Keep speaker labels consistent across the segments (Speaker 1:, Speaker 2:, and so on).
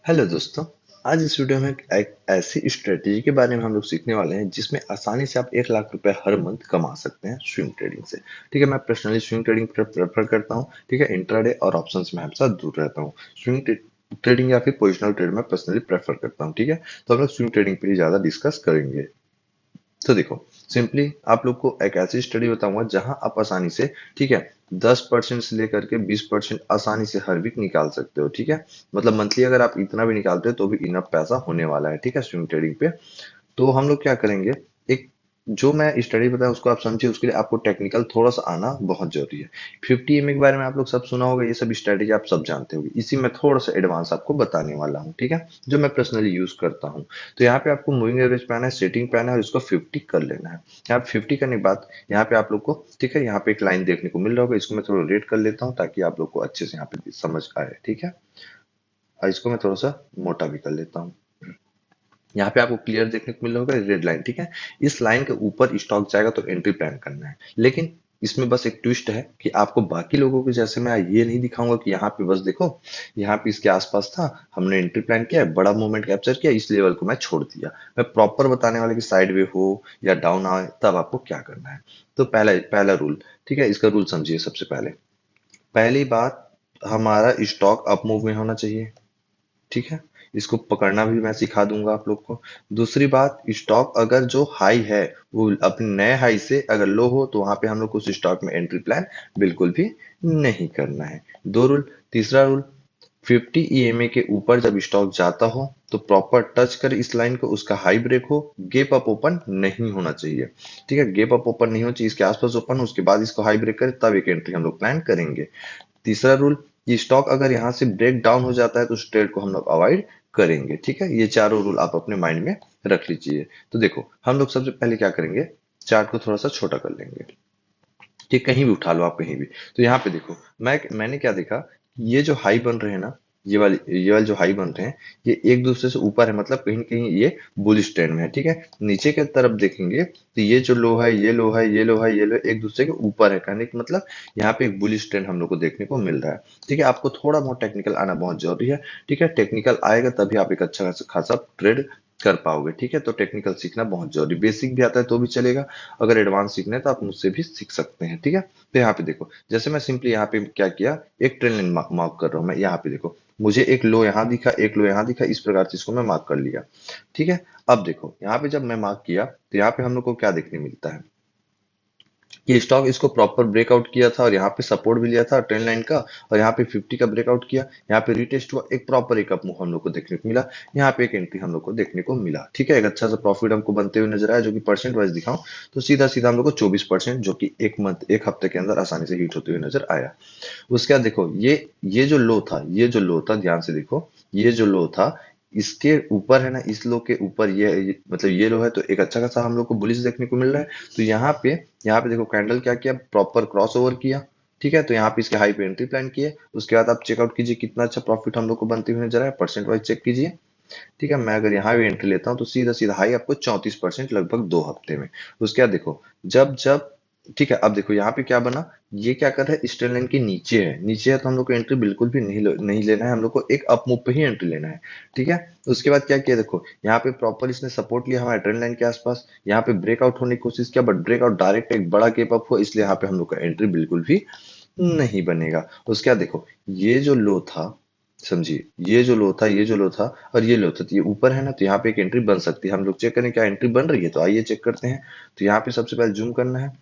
Speaker 1: Hello दोस्तों। आज इस वीडियो में एक ऐसी स्ट्रेटेजी के बारे में हम लोग सीखने वाले हैं जिसमें आसानी से आप 1 लाख रुपए हर मंथ कमा सकते हैं स्विंग ट्रेडिंग से। ठीक है, मैं पर्सनली स्विंग ट्रेडिंग प्रेफर करता हूँ। ठीक है, इंट्राडे और ऑप्शंस में हमेशा दूर रहता हूँ। स्विंग ट्रेडिंग या फिर पोजिशनल ट्रेड में पर्सनली प्रेफर करता हूँ। ठीक है, तो हम लोग स्विंग ट्रेडिंग पे ही ज्यादा डिस्कस करेंगे। तो देखो, सिंपली आप लोग को एक ऐसी स्टडी बताऊंगा जहां आप आसानी से, ठीक है, 10% से लेकर के 20% आसानी से हर वीक निकाल सकते हो। ठीक है, मतलब मंथली अगर आप इतना भी निकालते हो तो भी इनफ पैसा होने वाला है। ठीक है, स्विंग ट्रेडिंग पे तो हम लोग क्या करेंगे, एक जो मैं स्टडी बताया उसको आप समझिए, उसके लिए आपको टेक्निकल थोड़ा सा आना बहुत जरूरी है। 50 के बारे में आप लोग सब सुना होगा, ये सब स्ट्रेटेजी आप सब जानते होंगे। इसी में थोड़ा सा एडवांस आपको बताने वाला हूँ। ठीक है, जो मैं पर्सनली यूज करता हूँ। तो यहाँ पे आपको मूविंग एवरेज पे आना है, सेटिंग पे आना है और इसको 50 कर लेना है। यहाँ पे 50 करने के बाद यहाँ पे आप लोग को, ठीक है, यहाँ पे एक लाइन देखने को मिल रहा होगा। इसको मैं थोड़ा रेड कर लेता हूँ ताकि आप लोग को अच्छे से यहाँ पे समझ आए। ठीक है, और इसको मैं थोड़ा सा मोटा भी कर लेता हूँ। यहाँ पे आपको क्लियर देखने को मिल रहा होगा रेड लाइन। ठीक है, इस लाइन के ऊपर स्टॉक जाएगा तो एंट्री प्लान करना है। लेकिन इसमें बस एक ट्विस्ट है कि आपको बाकी लोगों के जैसे मैं ये नहीं दिखाऊंगा कि यहाँ पे बस देखो, यहाँ पे इसके आसपास था, हमने एंट्री प्लान किया, बड़ा मूवमेंट कैप्चर किया, इस लेवल को मैं छोड़ दिया। मैं प्रॉपर बताने वाले कि साइड वे हो या डाउन आए तब आपको क्या करना है। तो पहला पहला रूल, ठीक है, इसका रूल समझिए। सबसे पहले पहली बात, हमारा स्टॉक अप मूव में होना चाहिए। ठीक है, इसको पकड़ना भी मैं सिखा दूंगा आप लोग को। दूसरी बात, स्टॉक अगर जो हाई है वो अपने नए हाई से अगर लो हो तो वहां पे हम लोग को उस स्टॉक में एंट्री प्लान बिल्कुल भी नहीं करना है। दो रूल। तीसरा रूल, 50 ईएमए के ऊपर जब स्टॉक जाता हो तो प्रॉपर टच करे इस लाइन को, उसका हाई ब्रेक हो, गेप अप ओपन नहीं होना चाहिए। ठीक है, गेप अप ओपन नहीं होना चाहिए, इसके आसपास ओपन हो, उसके बाद इसको हाई ब्रेक करे तब एक एंट्री हम लोग प्लान करेंगे। तीसरा रूल, ये स्टॉक अगर यहाँ से ब्रेक डाउन हो जाता है तो उस ट्रेड को हम लोग अवॉइड करेंगे। ठीक है, ये चारों रूल आप अपने माइंड में रख लीजिए। तो देखो, हम लोग सबसे पहले क्या करेंगे, चार्ट को थोड़ा सा छोटा कर लेंगे। ठीक, कहीं भी उठा लो आप, कहीं भी। तो यहाँ पे देखो, मैंने क्या देखा, ये जो हाई बन रहे हैं ना, ये वाले जो हाई बन रहे हैं, ये एक दूसरे से ऊपर है, मतलब कहीं न कहीं ये बुलिश ट्रेंड में है। ठीक है, नीचे के तरफ देखेंगे तो ये जो लो है, ये लो है, ये लो है, ये लो एक दूसरे के ऊपर है। कहने का मतलब यहाँ पे एक बुलिश ट्रेंड हम लोग को देखने को मिल रहा है। ठीक है, आपको थोड़ा बहुत टेक्निकल आना बहुत जरूरी है। ठीक है, टेक्निकल आएगा तभी आप एक अच्छा खासा ट्रेड कर पाओगे। ठीक है, तो टेक्निकल सीखना बहुत जरूरी। बेसिक भी आता है तो भी चलेगा, अगर एडवांस सीखना है तो आप मुझसे भी सीख सकते हैं। ठीक है, तो यहाँ पे देखो, जैसे मैं सिंपली यहाँ पे क्या किया, एक ट्रेन लाइन मार्क कर रहा हूँ मैं। यहाँ पे देखो, मुझे एक लो यहाँ दिखा, एक लो यहाँ दिखा, इस प्रकार से इसको मैं मार्क कर लिया। ठीक है, अब देखो यहाँ पे जब मैं मार्क किया तो यहाँ पे हम लोग को क्या देखने मिलता है कि स्टॉक इसको प्रॉपर ब्रेकआउट किया था और यहाँ पे सपोर्ट भी लिया था ट्रेंड लाइन का, और यहाँ पे 50 का ब्रेकआउट किया, यहाँ पे रिटेस्ट हुआ, एक प्रॉपर एक अप मूव हम लोग को देखने को मिला, यहाँ पे एक एंट्री हम लोग को देखने को मिला। ठीक है, एक अच्छा सा प्रॉफिट हमको बनते हुए नजर आया, जो कि परसेंट वाइज दिखाऊं तो सीधा सीधा हम लोग को 24%, जो कि एक मंथ, एक हफ्ते के अंदर आसानी से हिट होते हुए नजर आया। उसके बाद देखो, ये जो लो था, ये जो लो था, ध्यान से देखो, ये जो लो था, इसके ऊपर है ना, इस लो के ऊपर मतलब ये लो है, तो एक अच्छा खासा हम लोग को बुलिश देखने को मिल रहा है। तो यहाँ पे देखो, कैंडल क्या किया, प्रॉपर क्रॉस ओवर किया। ठीक है, तो यहाँ पे इसके हाई पे एंट्री प्लान किए। उसके बाद आप चेकआउट कीजिए कितना अच्छा प्रॉफिट हम लोग को बनते हुए नजर आया, परसेंट वाइज चेक कीजिए। ठीक है, मैं अगर यहाँ भी एंट्री लेता हूँ तो सीधा सीधा हाई आपको 34% लगभग 2 हफ्ते में। उसके बाद देखो, जब जब ठीक है, अब देखो यहाँ पे क्या बना, ये क्या कर रहा है, स्ट्रेट लाइन के नीचे है, नीचे है तो हम लोग को एंट्री बिल्कुल भी नहीं लेना है, हम लोग को एक अप मूव पे ही एंट्री लेना है। ठीक है, उसके बाद क्या किया, देखो यहाँ पे प्रॉपर इसने सपोर्ट लिया हमारे ट्रेंड लाइन के आसपास, यहाँ पे ब्रेकआउट होने की कोशिश किया, बट ब्रेकआउट डायरेक्ट एक बड़ा गैप अप हुआ, इसलिए यहाँ पे हम लोग का एंट्री बिल्कुल भी नहीं बनेगा। उसके बाद देखो, ये जो लो था, समझिए, ये जो लो था, ये जो लो था और ये लो था, तो ये ऊपर है ना, तो यहाँ पे एक एंट्री बन सकती है। हम लोग चेक करें क्या एंट्री बन रही है, तो आइए चेक करते हैं। तो यहाँ पे सबसे पहले जूम करना है,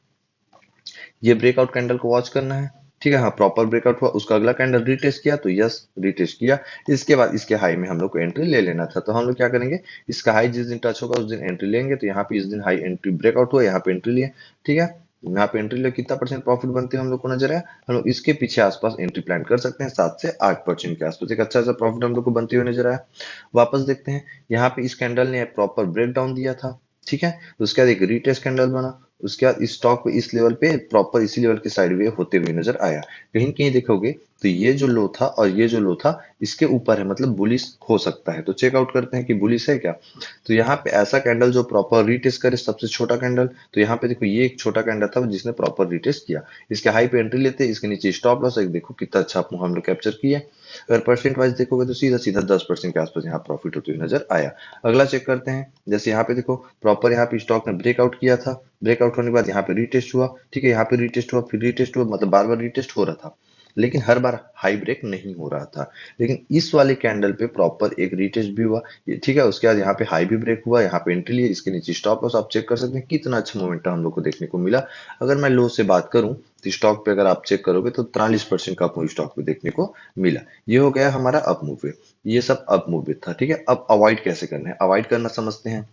Speaker 1: ये ब्रेकआउट कैंडल को वॉच करना है। ठीक है, हाँ, प्रॉपर ब्रेकआउट हुआ, उसका अगला कैंडल रीटेस्ट किया, तो यस, रीटेस्ट किया। इसके बाद इसके हाई में हम लोग को एंट्री ले लेना था, तो हम लोग क्या करेंगे, इसका हाई जिस दिन टच होगा उस दिन एंट्री लेंगे। तो यहाँ पे इस दिन हाई एंट्री ब्रेकआउट हुआ, यहाँ पे एंट्री लिए। ठीक है, यहाँ पे एंट्री ले कितना परसेंट प्रॉफिट बनते हैं हम लोग को नजर आया। हम लोग इसके पीछे आसपास एंट्री प्लान कर सकते हैं, 7 से 8% के आसपास, एक अच्छा सा प्रॉफिट हम लोग को बनते हुए नजर आया। वापस देखते हैं, यहाँ पे इस कैंडल ने प्रॉपर ब्रेक डाउन दिया था। ठीक है, उसके बाद एक रीटेस्ट कैंडल बना, उसके बाद इस स्टॉक को इस लेवल पे प्रॉपर इसी लेवल के साइडवे होते हुए नजर आया। कहीं कहीं देखोगे तो ये जो लो था और ये जो लो था, इसके ऊपर है, मतलब बुलिश हो सकता है। तो चेकआउट करते हैं कि बुलिश है क्या। तो यहाँ पे ऐसा कैंडल जो प्रॉपर रीटेस्ट करे, सबसे छोटा कैंडल, तो यहाँ पे देखो ये एक छोटा कैंडल था जिसने प्रॉपर रीटेस्ट किया। इसके हाई पे एंट्री लेते हैं, इसके नीचे स्टॉप लॉस, एक देखो कितना अच्छा हम लोग कैप्चर किए। अगर परसेंट वाइज देखोगे तो सीधा सीधा 10% के आसपास यहाँ प्रॉफिट होते हुए नजर आया। अगला चेक करते हैं, जैसे यहाँ पे देखो प्रॉपर यहाँ पे स्टॉक ने ब्रेकआउट किया था, ब्रेकआउट होने के बाद यहाँ पे रीटेस्ट हुआ, ठीक है, यहाँ पे रीटेस्ट हुआ, फिर रीटेस्ट हुआ, मतलब बार बार रीटेस्ट हो रहा था, लेकिन हर बार हाई ब्रेक नहीं हो रहा था। लेकिन इस वाले कैंडल पे प्रॉपर एक रीटेस्ट भी हुआ, ठीक है, उसके बाद यहाँ पे हाई भी ब्रेक हुआ, यहाँ पे एंट्री लिए, इसके नीचे स्टॉप लॉस आप चेक कर सकते हैं कितना अच्छा मोमेंटम हम लोग को देखने को मिला। अगर मैं लो से बात करूं तो स्टॉक पे अगर आप चेक करोगे तो 43% का आपको स्टॉक पे देखने को मिला। ये हो गया हमारा अप मूव। ये सब अप मूव था, ठीक है। अब अवॉइड कैसे करना है, अवॉइड करना समझते हैं।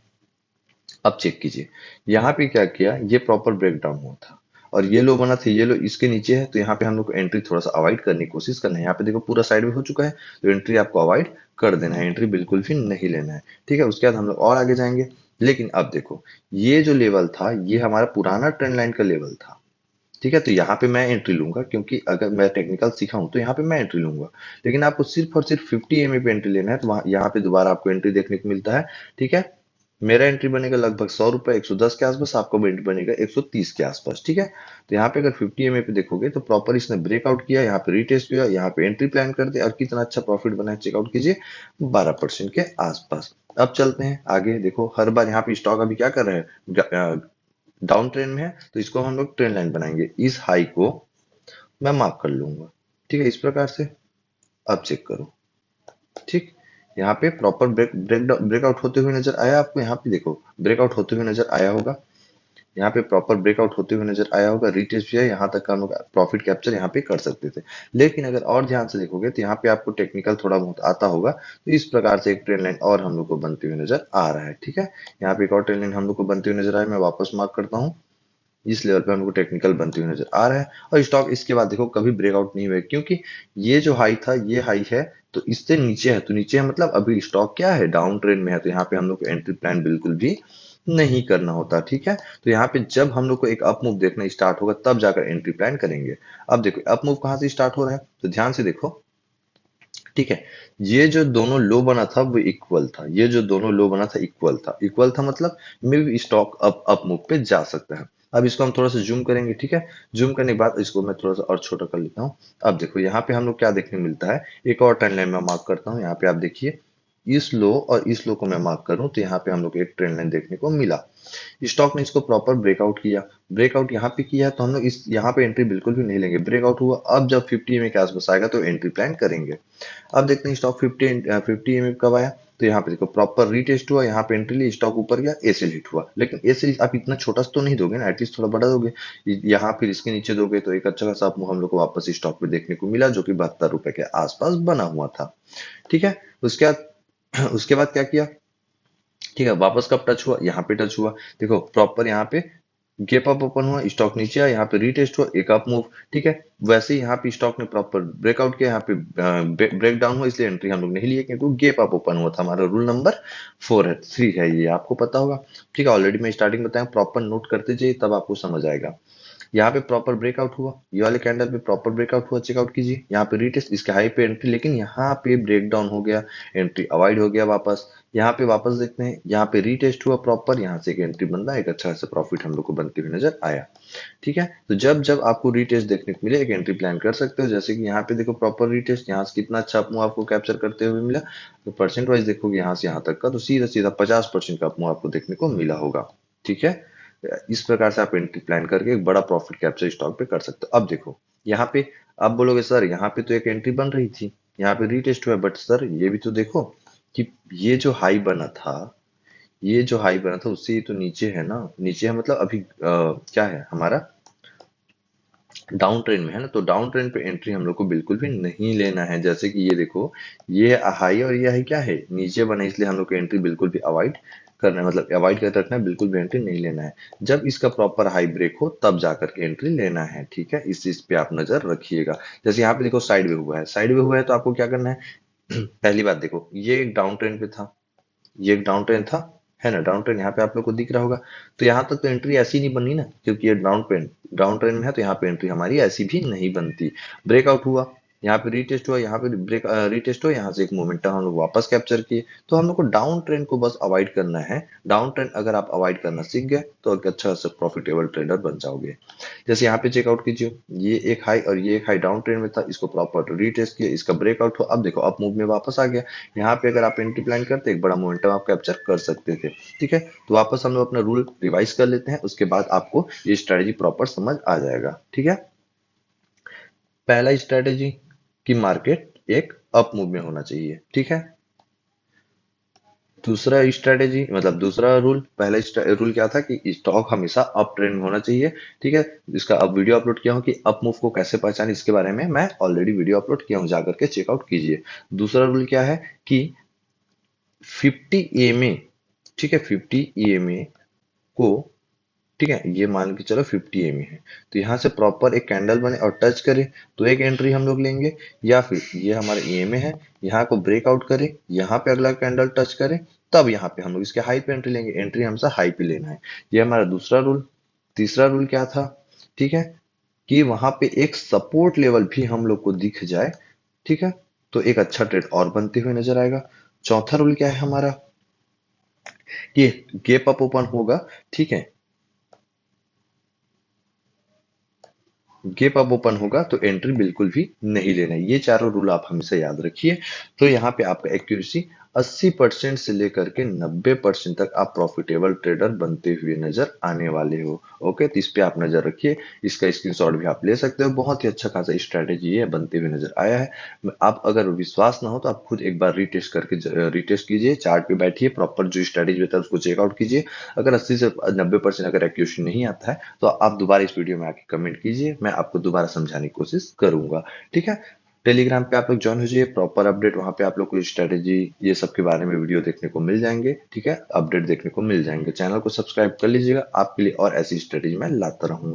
Speaker 1: अब चेक कीजिए, यहाँ पे क्या किया, ये प्रॉपर ब्रेकडाउन हुआ था और ये लो बना था, ये लो इसके नीचे है, तो यहाँ पे हम लोग को एंट्री थोड़ा सा अवॉइड करने की कोशिश करना है। यहाँ पे देखो पूरा साइड में हो चुका है, तो एंट्री आपको अवॉइड कर देना है, एंट्री बिल्कुल भी नहीं लेना है, ठीक है। उसके बाद हम लोग और आगे जाएंगे। लेकिन अब देखो, ये जो लेवल था ये हमारा पुराना ट्रेंड लाइन का लेवल था, ठीक है। तो यहाँ पे मैं एंट्री लूंगा, क्योंकि अगर मैं टेक्निकल सीखा हूं तो यहाँ पे मैं एंट्री लूंगा। लेकिन आपको सिर्फ और सिर्फ 50 पे एंट्री लेना है, तो वहाँ यहाँ पे दोबारा आपको एंट्री देखने को मिलता है, ठीक है। मेरा एंट्री बनेगा लगभग 100 रुपए, 110 के आसपास, आपका एंट्री बनेगा 130 के आसपास, ठीक है। तो यहाँ पे अगर 50 पे देखोगे तो प्रॉपर इसने ब्रेकआउट किया, यहाँ पे रीटेस्ट किया, यहाँ पे एंट्री प्लान कर दिया और कितना अच्छा प्रॉफिट बना है चेकआउट कीजिए, 12% के आसपास। अब चलते हैं आगे, देखो हर बार यहाँ पे स्टॉक अभी क्या कर रहे हैं, डाउन ट्रेंड में है, तो इसको हम लोग ट्रेंड लाइन बनाएंगे, इस हाई को मैं मार्क कर लूंगा, ठीक है, इस प्रकार से। अब चेक करो, ठीक, यहाँ पे प्रॉपर ब्रेकआउट होते हुए नजर आया आपको, यहाँ पे देखो ब्रेकआउट होते हुए नजर आया होगा, यहाँ पे प्रॉपर ब्रेकआउट होते हुए नजर आया होगा, रिटेस्ट भी है, यहाँ तक का हम लोग प्रॉफिट कैप्चर यहाँ पे कर सकते थे। लेकिन अगर और ध्यान से देखोगे तो यहाँ पे आपको टेक्निकल थोड़ा बहुत आता होगा, तो इस प्रकार से एक ट्रेंड लाइन और हम लोग को बनते हुए नजर आ रहा है, ठीक है। यहाँ पे एक और ट्रेंड लाइन हम लोग को बनते हुए नजर आया, मैं वापस मार्क करता हूँ, इस लेवल पे हमको टेक्निकल बनती हुई नजर आ रहा है। और स्टॉक इसके बाद देखो कभी ब्रेकआउट नहीं हुए, क्योंकि ये जो हाई था ये हाई है, तो इससे नीचे है, तो नीचे है मतलब अभी स्टॉक क्या है, डाउन ट्रेंड में है, तो यहाँ पे हम लोग को एंट्री प्लान बिल्कुल भी नहीं करना होता, ठीक है। तो यहाँ पे जब हम लोग को एक अप मूव देखना स्टार्ट होगा तब जाकर एंट्री प्लान करेंगे। अब देखो अप मूव कहाँ से स्टार्ट हो रहा है, तो ध्यान से देखो, ठीक है। ये जो दोनों लो बना था वो इक्वल था, ये जो दोनों लो बना था इक्वल था, इक्वल था मतलब मे भी स्टॉक अप मूव पे जा सकता है। अब इसको हम थोड़ा सा जूम करेंगे, ठीक है। जूम करने के बाद इसको मैं थोड़ा सा और छोटा कर लेता हूँ। अब देखो यहाँ पे हम लोग क्या देखने को मिलता है, एक और ट्रेंड लाइन में मार्क करता हूँ, यहाँ पे आप देखिए, इस लो और इस लो को मैं मार्क करूं तो यहाँ पे हम लोग एक ट्रेंड लाइन देखने को मिला। स्टॉक ने इसको प्रॉपर ब्रेकआउट किया, ब्रेकआउट यहाँ पे किया है, तो हम लोग इस यहाँ पे एंट्री बिल्कुल भी नहीं लेंगे, ब्रेकआउट हुआ, अब जब 50 के आसपास आएगा तो एंट्री प्लान करेंगे। अब देखते हैं स्टॉक 50 कब आया, तो यहाँ पे देखो प्रॉपर रीटेस्ट हुआ, यहाँ पे एंट्री ली, स्टॉक ऊपर गया, एसेल हिट हुआ। लेकिन एसेल आप इतना छोटा सा तो नहीं दोगे ना, एटलीस्ट थोड़ा बड़ा दोगे। यहाँ फिर इसके नीचे दोगे तो एक अच्छा खासा हम लोग को वापस स्टॉक पे देखने को मिला, जो कि 72 रुपए के आसपास बना हुआ था, ठीक है। उसके बाद उसके बाद क्या किया, ठीक है, वापस कब टच हुआ, यहाँ पे टच हुआ, देखो प्रॉपर यहाँ पे गैप अप ओपन हुआ, स्टॉक नीचे आया, यहाँ पे रीटेस्ट हुआ, एक अप मूव, ठीक है। वैसे ही यहाँ पे स्टॉक ने प्रॉपर ब्रेकआउट किया, यहाँ पे ब्रेक डाउन हुआ, इसलिए एंट्री हम लोग नहीं लिए, क्योंकि गैप अप ओपन हुआ था। हमारा रूल नंबर 4 है 3 है, ये आपको पता होगा, ठीक है। ऑलरेडी मैं स्टार्टिंग बताया, प्रॉपर नोट करते जाइए तब आपको समझ आएगा। यहाँ पे प्रॉपर ब्रेकआउट हुआ, ये वाले कैंडल पे प्रॉपर ब्रेकआउट हुआ, चेकआउट कीजिए, यहाँ पे रीटेस्ट, इसके हाई पे एंट्री, लेकिन यहाँ पे ब्रेक डाउन हो गया, एंट्री अवॉइड हो गया वापस। यहाँ पे वापस देखते हैं, यहाँ पे रीटेस्ट हुआ प्रॉपर, यहाँ से एक एंट्री बनना, एक अच्छा सा प्रॉफिट हम लोग को बनते हुए नजर आया, ठीक है। तो जब जब आपको रीटेस्ट देखने को मिले एक एंट्री प्लान कर सकते हो, जैसे कि यहाँ पे देखो प्रॉपर रीटेस्ट, यहाँ से कितना अच्छा अपमूव आपको कैप्चर करते हुए मिला। तो परसेंट वाइज देखोगे यहाँ से यहाँ तक का, तो सीधा सीधा 50% का अपमूव आपको देखने को मिला होगा, ठीक है। इस प्रकार से आप एंट्री प्लान करके एक बड़ा प्रॉफिट कैप्चर स्टॉक पे कर सकते हो। अब देखो यहाँ पे, आप बोलोगे सर यहाँ पे तो एक एंट्री बन रही थी, यहाँ पे रीटेस्ट हुआ, बट सर ये भी तो देखो कि ये जो हाई बना था, ये जो हाई बना था उससे ये तो नीचे है ना, नीचे है मतलब अभी क्या है हमारा, डाउन ट्रेंड में है ना, तो डाउन ट्रेंड पे एंट्री हम लोग को बिल्कुल भी नहीं लेना है। जैसे कि ये देखो, ये हाई और ये हाई क्या है, नीचे बना, इसलिए हम लोग को एंट्री बिल्कुल भी अवॉइड करना है, मतलब अवॉइड करके रखना है, बिल्कुल भी एंट्री नहीं लेना है। जब इसका प्रॉपर हाई ब्रेक हो तब जाकर के एंट्री लेना है, ठीक है। इस चीज पे आप नजर रखिएगा। जैसे यहाँ पे देखो साइड वे हुआ है, साइड वे हुआ है, तो आपको क्या करना है, पहली बात देखो, ये एक डाउन ट्रेंड पे था, ये एक डाउन ट्रेंड था, है ना, डाउन ट्रेंड यहाँ पे आप लोग को दिख रहा होगा। तो यहाँ तक तो एंट्री ऐसी नहीं बनी ना, क्योंकि ये डाउन ट्रेंड में है, तो यहाँ पे एंट्री हमारी ऐसी भी नहीं बनती। ब्रेकआउट हुआ, यहाँ पे रीटेस्ट हुआ, यहाँ पे ब्रेक रीटेस्ट हुआ, यहाँ से एक मोमेंटम हम लोग वापस कैप्चर किए। तो हम लोग को डाउन ट्रेंड को बस अवॉइड करना है। डाउन ट्रेंड अगर आप अवॉइड करना सीख गए तो एक अच्छा सा प्रॉफिटेबल ट्रेडर बन जाओगे। जैसे यहाँ पे चेकआउट कीजिए, ये एक हाई और ये एक हाई डाउन ट्रेंड में था, इसको प्रॉपर रीटेस्ट किया, इसका ब्रेकआउट हुआ, अब देखो अप मूव में वापस आ गया। यहाँ पे अगर आप एंट्री प्लान करते एक बड़ा मोमेंटम आप कैप्चर कर सकते थे। ठीक है, तो वापस हम लोग अपना रूल रिवाइज कर लेते हैं, उसके बाद आपको ये स्ट्रेटेजी प्रॉपर समझ आ जाएगा। ठीक है, पहला स्ट्रेटेजी कि मार्केट एक अप मूव में होना चाहिए। ठीक है, दूसरा स्ट्रेटेजी मतलब दूसरा रूल, पहला रूल क्या था कि स्टॉक हमेशा अप ट्रेंड में होना चाहिए। ठीक है, इसका अब वीडियो अपलोड किया हूँ कि अप मूव को कैसे पहचाने, इसके बारे में मैं ऑलरेडी वीडियो अपलोड किया हूँ, जाकर के चेकआउट कीजिए। दूसरा रूल क्या है कि 50 EMA, ठीक है, 50 EMA को, ठीक है, ये मान के चलो 50 EMA है, तो यहाँ से प्रॉपर एक कैंडल बने और टच करे तो एक एंट्री हम लोग लेंगे, या फिर ये हमारे EMA है, यहाँ को ब्रेकआउट करे, यहाँ पे अगला कैंडल टच करे, तब यहाँ पे हम लोग इसके हाई पे एंट्री लेंगे। एंट्री हमेशा हाई पे लेना है, ये हमारा दूसरा रूल। तीसरा रूल क्या था, ठीक है, कि वहां पे एक सपोर्ट लेवल भी हम लोग को दिख जाए, ठीक है, तो एक अच्छा ट्रेड और बनते हुए नजर आएगा। चौथा रूल क्या है हमारा, कि गैप अप ओपन होगा, ठीक है, गैप अप ओपन होगा तो एंट्री बिल्कुल भी नहीं लेना है। ये चारों रूल आप हमेशा याद रखिए। तो यहाँ पे आपका एक्यूरेसी 80% से लेकर के 90% तक आप प्रॉफिटेबल ट्रेडर बनते हुए नजर आने वाले हो। ओके, तो इस पे आप नजर रखिए, इसका स्क्रीनशॉट भी आप ले सकते हो। बहुत ही अच्छा खासा स्ट्रेटेजी है, बनते हुए नजर आया है। आप अगर विश्वास ना हो तो आप खुद एक बार रीटेस्ट कीजिए, चार्ट पे बैठिए, प्रॉपर जो स्ट्रेटेजी होता है उसको चेकआउट कीजिए। अगर 80 से 90% अगर एक्यूरेसी नहीं आता है तो आप दोबारा इस वीडियो में आके कमेंट कीजिए, मैं आपको दोबारा समझाने की कोशिश करूंगा। ठीक है, टेलीग्राम पे आप लोग ज्वाइन हो जाइए, प्रॉपर अपडेट वहां पे आप लोग को स्ट्रेटेजी ये सब के बारे में वीडियो देखने को मिल जाएंगे। ठीक है, अपडेट देखने को मिल जाएंगे। चैनल को सब्सक्राइब कर लीजिएगा, आपके लिए और ऐसी स्ट्रेटेजी मैं लाता रहूंगा।